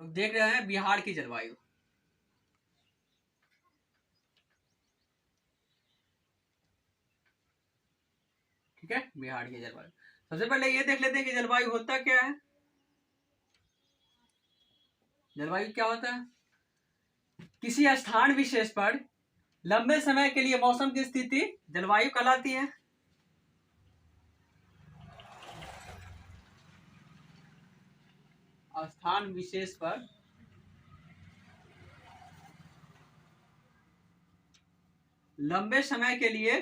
लोग देख रहे हैं बिहार की जलवायु। ठीक है, बिहार की जलवायु। सबसे पहले ये देख लेते हैं कि जलवायु होता क्या है। जलवायु क्या होता है? किसी स्थान विशेष पर लंबे समय के लिए मौसम की स्थिति जलवायु कहलाती है। स्थान विशेष पर लंबे समय के लिए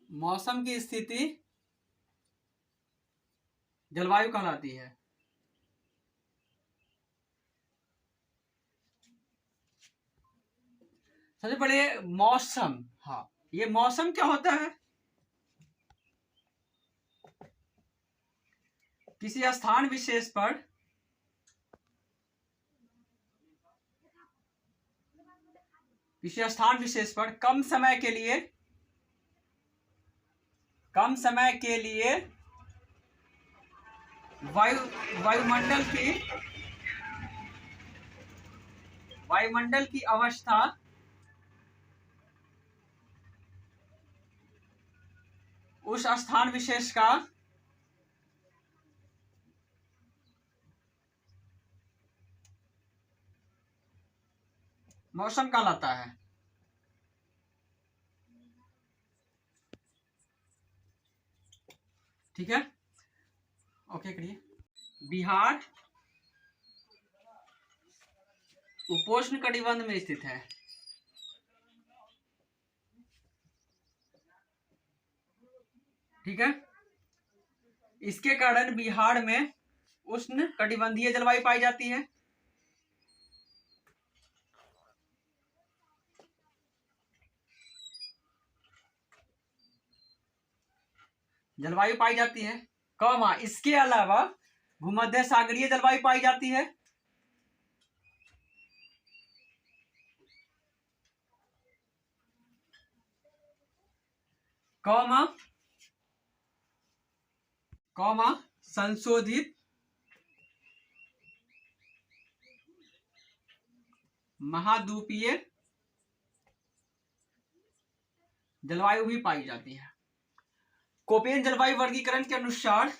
मौसम की स्थिति जलवायु कहलाती है। सबसे पहले मौसम। हाँ, ये मौसम क्या होता है? किसी स्थान विशेष पर कम समय के लिए वायुमंडल की अवस्था उस स्थान विशेष का मौसम कहलाता है। ठीक है, ओके करिए। बिहार उपोष्ण कटिबंध में स्थित है। ठीक है, इसके कारण बिहार में उष्ण कटिबंधीय जलवायु पाई जाती है। जलवायु पाई जाती है, कौमा इसके अलावा भूमध्य सागरीय जलवायु पाई जाती है। कौमा संशोधित महाद्वीपीय जलवायु भी पाई जाती है। कोपेन जलवायु वर्गीकरण के अनुसार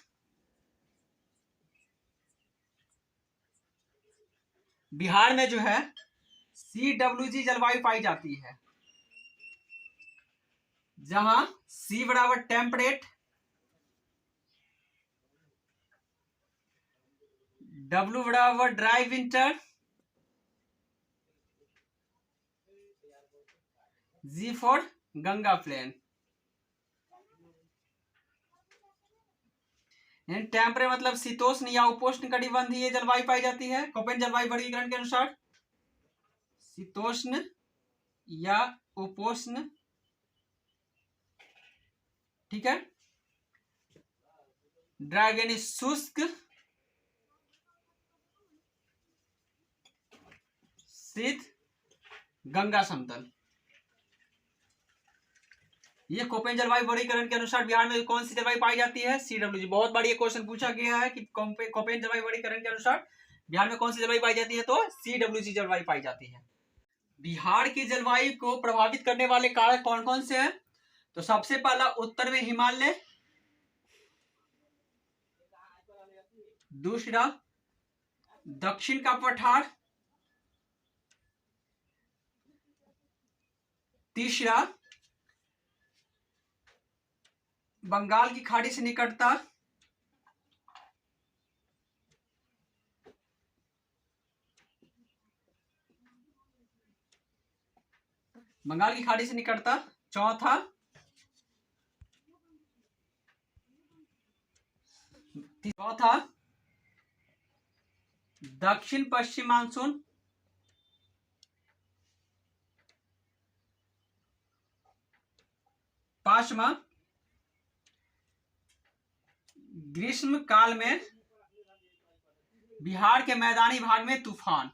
बिहार में जो है CWG जलवायु पाई जाती है, जहां C बराबर टेम्परेट, W बराबर dry winter, G for Ganga plain. Temperate मतलब शीतोष्ण या उपोष्ण कटिबंधीय जलवायु पाई जाती है कोपेन जलवायु वर्गीकरण के अनुसार। शीतोष्ण या उपोष्ण, ठीक है। ड्राई यानी शुष्क, शीत, गंगा समतल। ये कोपेन जलवायु वर्गीकरण के अनुसार बिहार में कौन सी जलवायु पाई जाती है? CWG। बहुत बार ये क्वेश्चन पूछा गया है कि कोपेन जलवायु वर्गीकरण के अनुसार बिहार में कौन सी जलवायु पाई जाती है, तो CWG जलवायु पाई जाती है। बिहार की जलवायु को प्रभावित करने वाले कारक कौन कौन से हैं? तो सबसे पहला उत्तर में हिमालय, दूसरा दक्षिण का पठार, तीसरा बंगाल की खाड़ी से निकटता, चौथा दक्षिण पश्चिम मानसून, पांचवा ग्रीष्म काल में बिहार के मैदानी भाग में तूफान।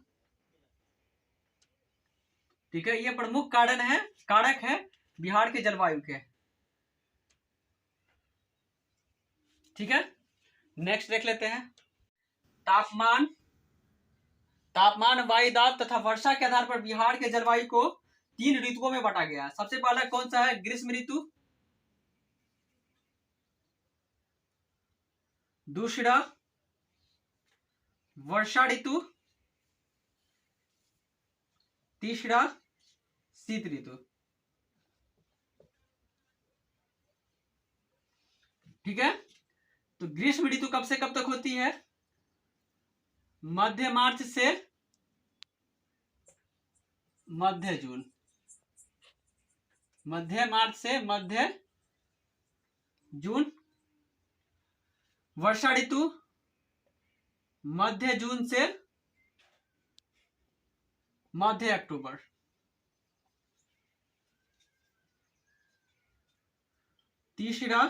ठीक है, ये प्रमुख कारक है बिहार के जलवायु के। ठीक है, नेक्स्ट देख लेते हैं। तापमान, वायु दाब तथा वर्षा के आधार पर बिहार के जलवायु को 3 ऋतुओं में बांटा गया है। सबसे पहला कौन सा है? ग्रीष्म ऋतु। दूसरा वर्षा ऋतु। तीसरा शीत ऋतु। ठीक है, तो ग्रीष्म ऋतु कब से कब तक होती है? मध्य मार्च से मध्य जून। मध्य मार्च से मध्य जून। वर्षा ऋतु मध्य जून से मध्य अक्टूबर। तीसरा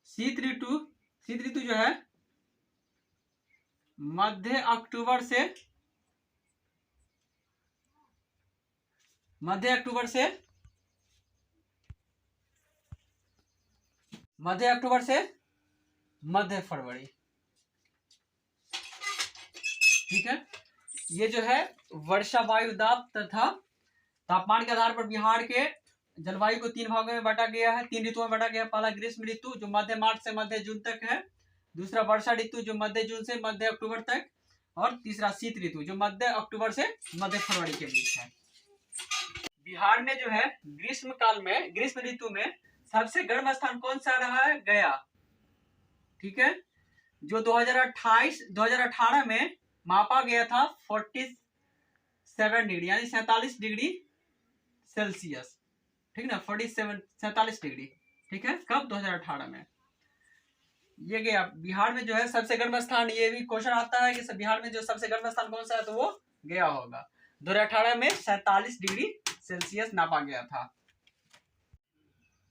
शीत ऋतु। शीत ऋतु जो है मध्य अक्टूबर से मध्य फरवरी। ठीक है, ये जो है वर्षा, वायु दाब तथा तापमान के आधार पर बिहार के जलवायु को 3 भागों में बांटा गया है, 3 ऋतुओं में बांटा गया है। पहला ग्रीष्म ऋतु जो मध्य मार्च से मध्य जून तक है। दूसरा वर्षा ऋतु जो मध्य जून से मध्य अक्टूबर तक। और तीसरा शीत ऋतु जो मध्य अक्टूबर से मध्य फरवरी के बीच है। बिहार में जो है ग्रीष्म काल में, ग्रीष्म ऋतु में सबसे गर्म स्थान कौन सा रहा है? गया। ठीक है, जो 2018 में मापा गया था 47 डिग्री यानी 47 डिग्री सेल्सियस। ठीक ना, 47 डिग्री। ठीक है, कब? 2018 में ये गया। बिहार में जो है सबसे गर्म स्थान, ये भी क्वेश्चन आता है कि बिहार में जो सबसे गर्म स्थान कौन सा है, तो वो गया होगा। 2018 में 47 डिग्री सेल्सियस नापा गया था।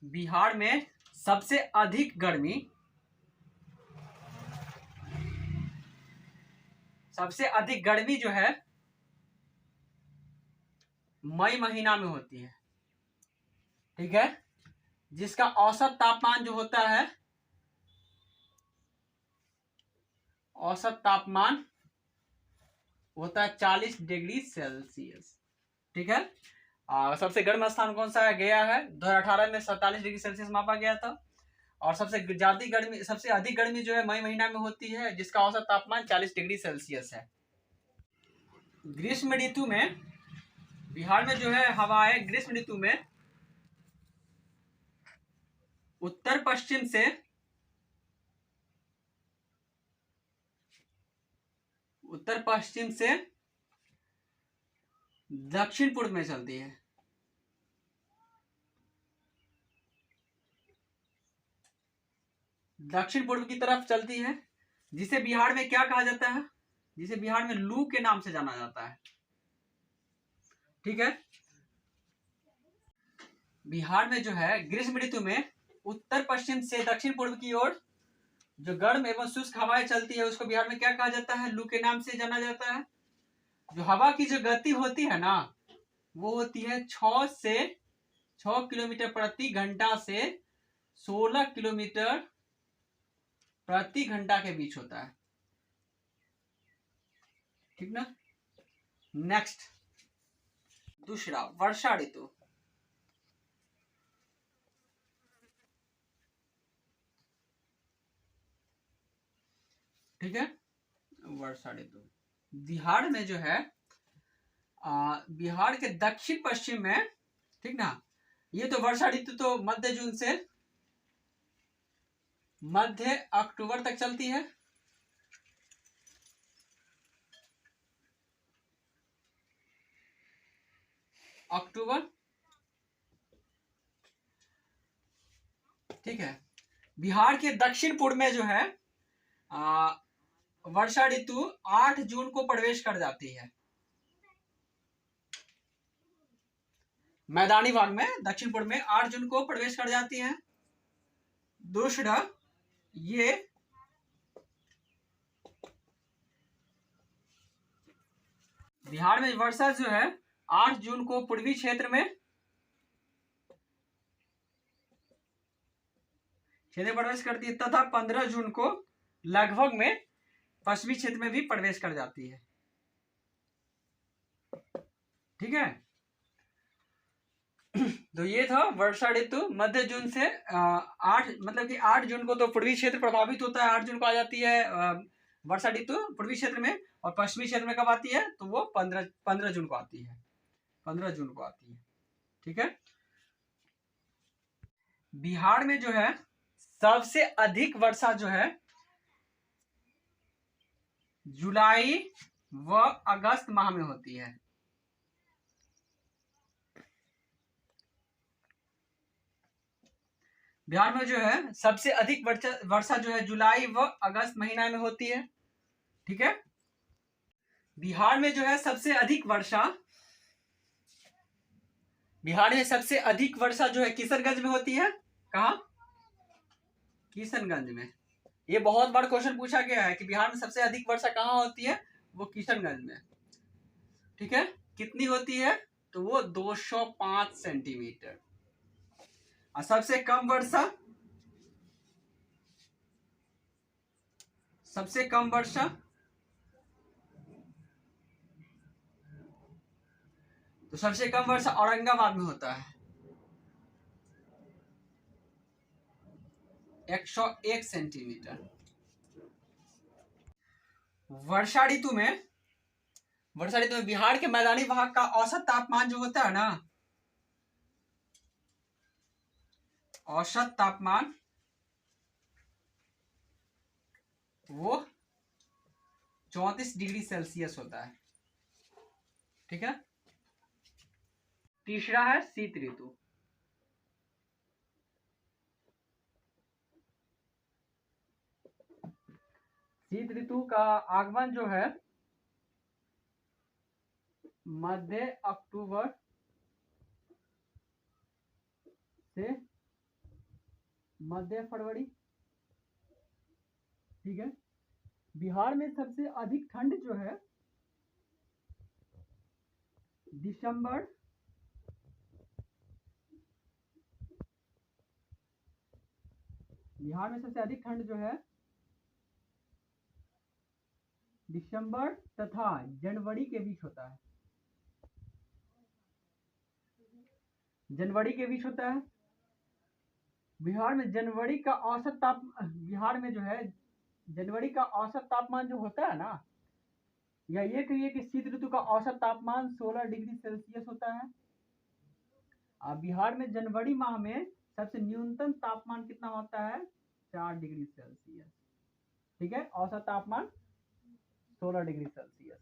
बिहार में सबसे अधिक गर्मी, जो है मई महीना में होती है। ठीक है, जिसका औसत तापमान जो होता है, औसत तापमान होता है 40 डिग्री सेल्सियस। ठीक है, सबसे गर्म स्थान कौन सा है? गया है। 2018 में 47 डिग्री सेल्सियस मापा गया था। और सबसे अधिक गर्मी जो है मई महीना में होती है, जिसका औसत तापमान 40 डिग्री सेल्सियस है। ग्रीष्म ऋतु में बिहार में जो है हवाएं ग्रीष्म ऋतु में उत्तर पश्चिम से दक्षिण पूर्व में चलती है। दक्षिण पूर्व की तरफ चलती है, जिसे बिहार में क्या कहा जाता है? जिसे बिहार में लू के नाम से जाना जाता है। ठीक है, बिहार में जो है ग्रीष्म ऋतु में उत्तर पश्चिम से दक्षिण पूर्व की ओर जो गर्म एवं शुष्क हवाएं चलती है, उसको बिहार में क्या कहा जाता है? लू के नाम से जाना जाता है। जो हवा की जो गति होती है ना, वो होती है 6 किलोमीटर प्रति घंटा से 16 किलोमीटर प्रति घंटा के बीच होता है। ठीक ना। नेक्स्ट, दूसरा वर्षा ऋतु। ठीक है, वर्षा ऋतु बिहार में जो है बिहार के दक्षिण पश्चिम में, ठीक ना, ये तो वर्षा ऋतु तो मध्य जून से मध्य अक्टूबर तक चलती है। अक्टूबर। ठीक है, बिहार के दक्षिण पूर्व में जो है वर्षा ऋतु 8 जून को प्रवेश कर जाती है। मैदानी भाग में दक्षिण पूर्व में 8 जून को प्रवेश कर जाती है। दूसरा, ये बिहार में वर्षा जो है 8 जून को पूर्वी क्षेत्र में क्षेत्र में प्रवेश करती है तथा 15 जून को लगभग में पश्चिमी क्षेत्र में भी प्रवेश कर जाती है। ठीक है, तो ये था वर्षा ऋतु। मध्य जून से 8 मतलब कि 8 जून को तो पूर्वी क्षेत्र प्रभावित होता है, 8 जून को आ जाती है वर्षा ऋतु पूर्वी क्षेत्र में, और पश्चिमी क्षेत्र में कब आती है तो वो 15 जून को आती है, 15 जून को आती है। ठीक है, बिहार में जो है सबसे अधिक वर्षा जो है जुलाई व अगस्त माह में होती है। बिहार में जो है सबसे अधिक वर्षा जो है जुलाई व अगस्त महीना में होती है। ठीक है, बिहार में जो है सबसे अधिक वर्षा, बिहार में सबसे अधिक वर्षा जो है किशनगंज में होती है। कहा? किशनगंज में। ये बहुत बार क्वेश्चन पूछा गया है कि बिहार में सबसे अधिक वर्षा कहाँ होती है, वो किशनगंज में। ठीक है, कितनी होती है तो वो 205 सेंटीमीटर। और सबसे कम वर्षा, सबसे कम वर्षा तो सबसे कम वर्षा औरंगाबाद में होता है, 101 सेंटीमीटर। वर्षा ऋतु में बिहार के मैदानी भाग का औसत तापमान जो होता है ना, औसत तापमान वो 34 डिग्री सेल्सियस होता है। ठीक है, तीसरा है शीत ऋतु। शीत ऋतु का आगमन जो है मध्य अक्टूबर से मध्य फरवरी। ठीक है, बिहार में सबसे अधिक ठंड जो है दिसंबर बिहार में सबसे अधिक ठंड जो है दिसंबर तथा जनवरी के बीच होता है, जनवरी के बीच होता है। बिहार में जनवरी का औसत बिहार में जो है जनवरी का औसत तापमान जो होता है ना, या ये कहिए कि शीत ऋतु का औसत तापमान 16 डिग्री सेल्सियस होता है। अब बिहार में जनवरी माह में सबसे न्यूनतम तापमान कितना होता है, 4 डिग्री सेल्सियस। ठीक है, औसत तापमान 16 डिग्री सेल्सियस।